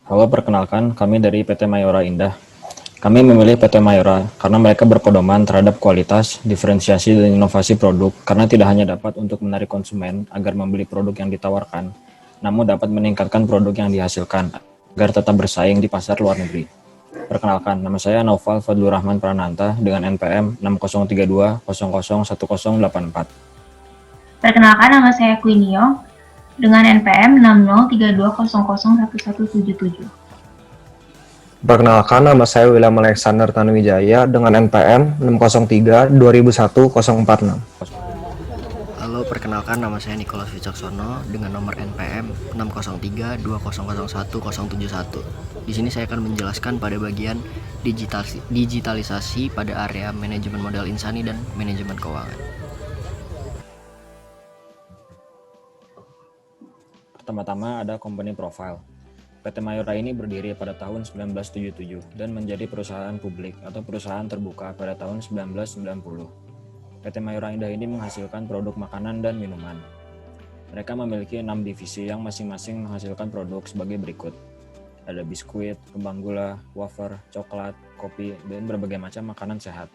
Halo, perkenalkan, kami dari PT Mayora Indah. Kami memilih PT Mayora karena mereka berpedoman terhadap kualitas, diferensiasi, dan inovasi produk karena tidak hanya dapat untuk menarik konsumen agar membeli produk yang ditawarkan, namun dapat meningkatkan produk yang dihasilkan agar tetap bersaing di pasar luar negeri. Perkenalkan, nama saya Naufal Fadlur Rahman Prananta dengan NPM 6032001084. Perkenalkan nama saya Quinio dengan NPM 6032001177. Perkenalkan, nama saya William Alexander Tanuwijaya dengan NPM 603-2001-046. Halo, perkenalkan nama saya Nicholas Wicaksono dengan nomor NPM 603-2001-071. Di sini saya akan menjelaskan pada bagian digitalisasi pada area manajemen modal insani dan manajemen keuangan. Pertama-tama ada company profile. PT Mayora ini berdiri pada tahun 1977 dan menjadi perusahaan publik atau perusahaan terbuka pada tahun 1990. PT Mayora Indah ini menghasilkan produk makanan dan minuman. Mereka memiliki 6 divisi yang masing-masing menghasilkan produk sebagai berikut. Ada biskuit, kembang gula, wafer, coklat, kopi, dan berbagai macam makanan sehat.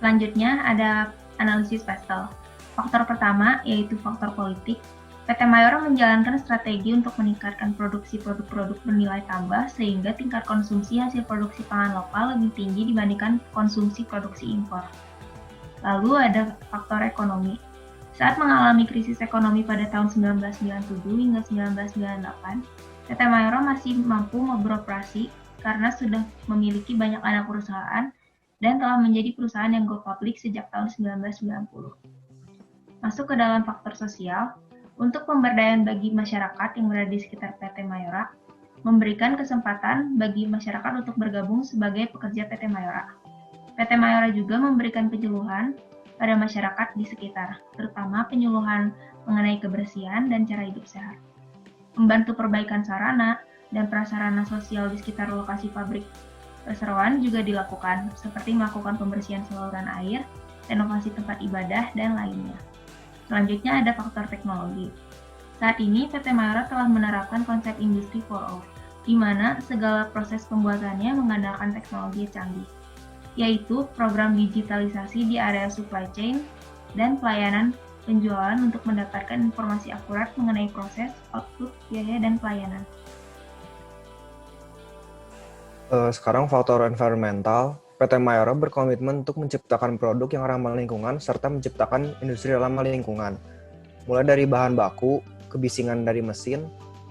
Selanjutnya ada analisis pastel. Faktor pertama yaitu faktor politik. PT Mayora menjalankan strategi untuk meningkatkan produksi produk-produk bernilai tambah sehingga tingkat konsumsi hasil produksi pangan lokal lebih tinggi dibandingkan konsumsi produksi impor. Lalu ada faktor ekonomi. Saat mengalami krisis ekonomi pada tahun 1997 hingga 1998, PT Mayora masih mampu beroperasi karena sudah memiliki banyak anak perusahaan dan telah menjadi perusahaan yang go public sejak tahun 1990. Masuk ke dalam faktor sosial, untuk pemberdayaan bagi masyarakat yang berada di sekitar PT Mayora, memberikan kesempatan bagi masyarakat untuk bergabung sebagai pekerja PT Mayora. PT Mayora juga memberikan penyuluhan pada masyarakat di sekitar, terutama penyuluhan mengenai kebersihan dan cara hidup sehat. Membantu perbaikan sarana dan prasarana sosial di sekitar lokasi pabrik perseroan juga dilakukan, seperti melakukan pembersihan saluran air, renovasi tempat ibadah, dan lainnya. Selanjutnya ada faktor teknologi. Saat ini PT Mayora telah menerapkan konsep Industri 4.0, di mana segala proses pembuatannya mengandalkan teknologi canggih, yaitu program digitalisasi di area supply chain dan pelayanan penjualan untuk mendapatkan informasi akurat mengenai proses, output, biaya, dan pelayanan. Sekarang faktor environmental. PT Mayora berkomitmen untuk menciptakan produk yang ramah lingkungan serta menciptakan industri ramah lingkungan. Mulai dari bahan baku, kebisingan dari mesin,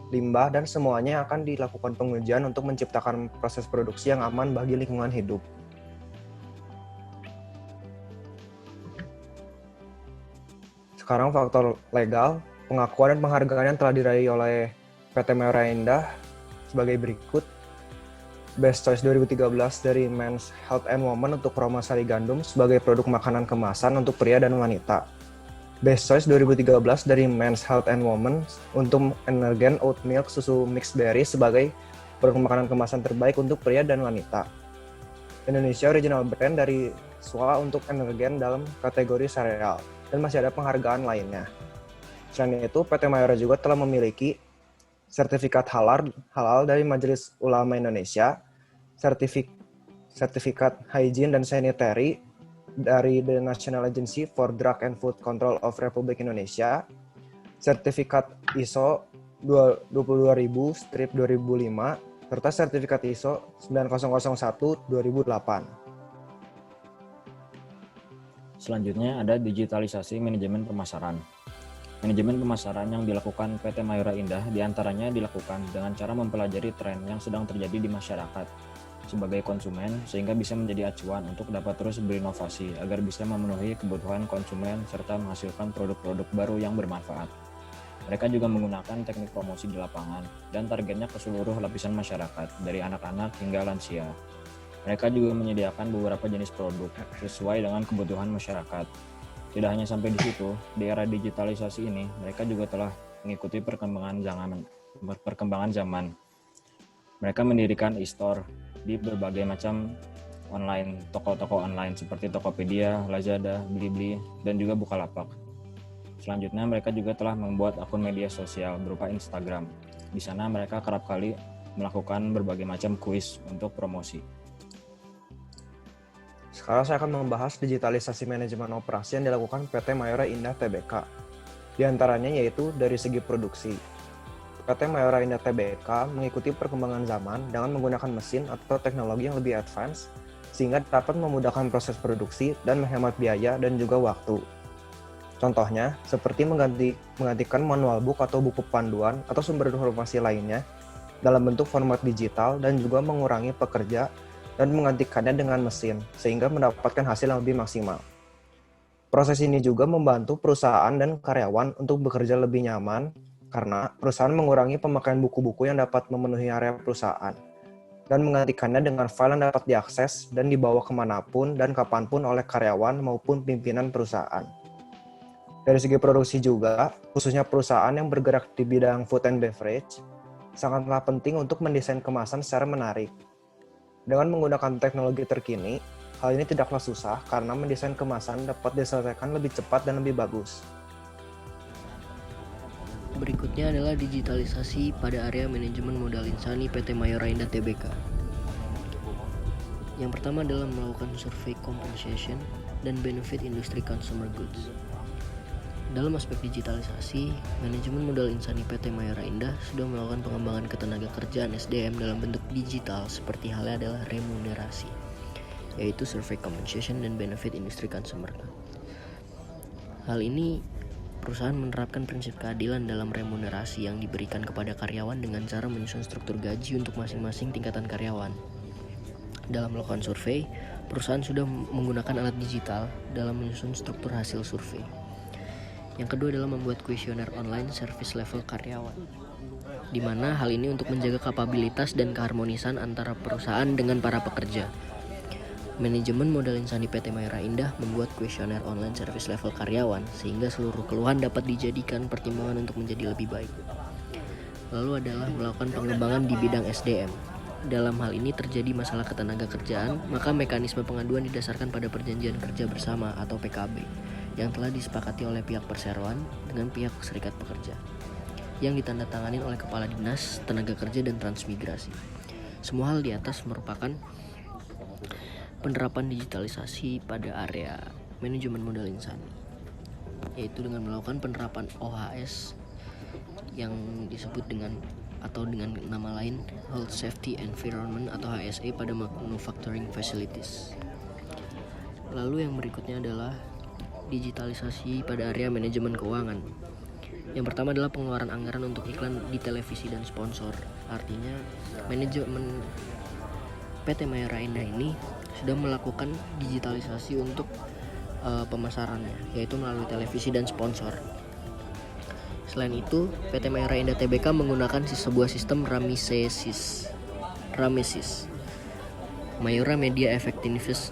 limbah, dan semuanya akan dilakukan pengujian untuk menciptakan proses produksi yang aman bagi lingkungan hidup. Sekarang faktor legal. Pengakuan dan penghargaan yang telah diraih oleh PT Mayora Indah sebagai berikut. Best Choice 2013 dari Men's Health and Women untuk Roma Sari Gandum sebagai produk makanan kemasan untuk pria dan wanita. Best Choice 2013 dari Men's Health and Women untuk Energen Oat Milk Susu Mixed Berry sebagai produk makanan kemasan terbaik untuk pria dan wanita. Indonesia Original Brand dari SWA untuk Energen dalam kategori sereal. Dan masih ada penghargaan lainnya. Selain itu, PT Mayora juga telah memiliki sertifikat halal dari Majelis Ulama Indonesia, sertifikat hygiene dan sanitary dari The National Agency for Drug and Food Control of Republik Indonesia, sertifikat ISO 22000-2005, serta sertifikat ISO 9001-2008. Selanjutnya ada digitalisasi manajemen pemasaran. Manajemen pemasaran yang dilakukan PT Mayora Indah diantaranya dilakukan dengan cara mempelajari tren yang sedang terjadi di masyarakat sebagai konsumen sehingga bisa menjadi acuan untuk dapat terus berinovasi agar bisa memenuhi kebutuhan konsumen serta menghasilkan produk-produk baru yang bermanfaat. Mereka juga menggunakan teknik promosi di lapangan dan targetnya ke seluruh lapisan masyarakat dari anak-anak hingga lansia. Mereka juga menyediakan beberapa jenis produk sesuai dengan kebutuhan masyarakat. Tidak hanya sampai di situ, di era digitalisasi ini, mereka juga telah mengikuti perkembangan zaman. Mereka mendirikan e-store di berbagai macam toko-toko online seperti Tokopedia, Lazada, Blibli, dan juga Bukalapak. Selanjutnya, mereka juga telah membuat akun media sosial berupa Instagram. Di sana mereka kerap kali melakukan berbagai macam kuis untuk promosi. Sekarang saya akan membahas digitalisasi manajemen operasi yang dilakukan PT Mayora Indah Tbk. Di antaranya yaitu dari segi produksi. PT Mayora Indah Tbk mengikuti perkembangan zaman dengan menggunakan mesin atau teknologi yang lebih advance sehingga dapat memudahkan proses produksi dan menghemat biaya dan juga waktu. Contohnya, seperti menggantikan manual book atau buku panduan atau sumber informasi lainnya dalam bentuk format digital dan juga mengurangi pekerja dan menggantikannya dengan mesin sehingga mendapatkan hasil yang lebih maksimal. Proses ini juga membantu perusahaan dan karyawan untuk bekerja lebih nyaman karena perusahaan mengurangi pemakaian buku-buku yang dapat memenuhi area perusahaan dan menggantikannya dengan file yang dapat diakses dan dibawa kemanapun dan kapanpun oleh karyawan maupun pimpinan perusahaan. Dari segi produksi juga, khususnya perusahaan yang bergerak di bidang food and beverage, sangatlah penting untuk mendesain kemasan secara menarik. Dengan menggunakan teknologi terkini, hal ini tidaklah susah karena mendesain kemasan dapat diselesaikan lebih cepat dan lebih bagus. Berikutnya adalah digitalisasi pada area manajemen modal insani PT Mayora Indah Tbk. Yang pertama adalah melakukan survei compensation dan benefit industri consumer goods. Dalam aspek digitalisasi, manajemen modal insani PT Mayora Indah sudah melakukan pengembangan ketenaga kerjaan SDM dalam bentuk digital seperti halnya adalah remunerasi, yaitu survey compensation dan benefit industri consumer. Hal ini perusahaan menerapkan prinsip keadilan dalam remunerasi yang diberikan kepada karyawan dengan cara menyusun struktur gaji untuk masing-masing tingkatan karyawan. Dalam melakukan survei, perusahaan sudah menggunakan alat digital dalam menyusun struktur hasil survei. Yang kedua adalah membuat kuesioner online service level karyawan, di mana hal ini untuk menjaga kapabilitas dan keharmonisan antara perusahaan dengan para pekerja. Manajemen modal insani PT Mayora Indah membuat kuesioner online service level karyawan sehingga seluruh keluhan dapat dijadikan pertimbangan untuk menjadi lebih baik. Lalu adalah melakukan pengembangan di bidang SDM. Dalam hal ini terjadi masalah ketenaga kerjaan, maka mekanisme pengaduan didasarkan pada perjanjian kerja bersama atau PKB yang telah disepakati oleh pihak perseroan dengan pihak serikat pekerja yang ditandatangani oleh Kepala Dinas Tenaga Kerja dan Transmigrasi. Semua hal di atas merupakan penerapan digitalisasi pada area manajemen modal insani, yaitu dengan melakukan penerapan OHS yang disebut dengan nama lain Health Safety Environment atau HSE pada manufacturing facilities. Lalu yang berikutnya adalah digitalisasi pada area manajemen keuangan. Yang pertama adalah pengeluaran anggaran untuk iklan di televisi dan sponsor. Artinya manajemen PT Mayora Indah ini sudah melakukan digitalisasi untuk pemasarannya, yaitu melalui televisi dan sponsor. Selain itu, PT Mayora Indah Tbk menggunakan sebuah sistem Ramesis, Mayora Media Effectiveness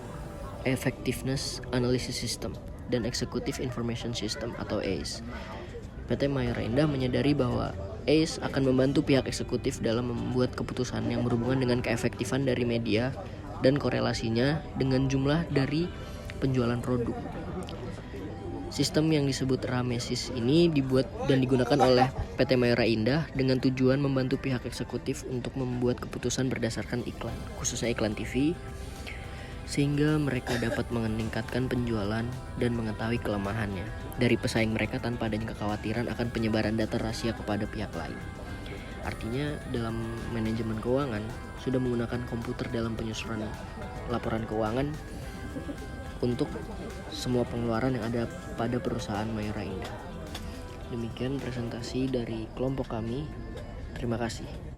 Analysis System, dan Executive Information System atau ACE. PT Mayora Indah menyadari bahwa ACE akan membantu pihak eksekutif dalam membuat keputusan yang berhubungan dengan keefektifan dari media dan korelasinya dengan jumlah dari penjualan produk. Sistem yang disebut Ramesis ini dibuat dan digunakan oleh PT Mayora Indah dengan tujuan membantu pihak eksekutif untuk membuat keputusan berdasarkan iklan, khususnya iklan TV, sehingga mereka dapat meningkatkan penjualan dan mengetahui kelemahannya dari pesaing mereka tanpa adanya kekhawatiran akan penyebaran data rahasia kepada pihak lain. Artinya dalam manajemen keuangan sudah menggunakan komputer dalam penyusunan laporan keuangan untuk semua pengeluaran yang ada pada perusahaan Mayora Indah. Demikian presentasi dari kelompok kami. Terima kasih.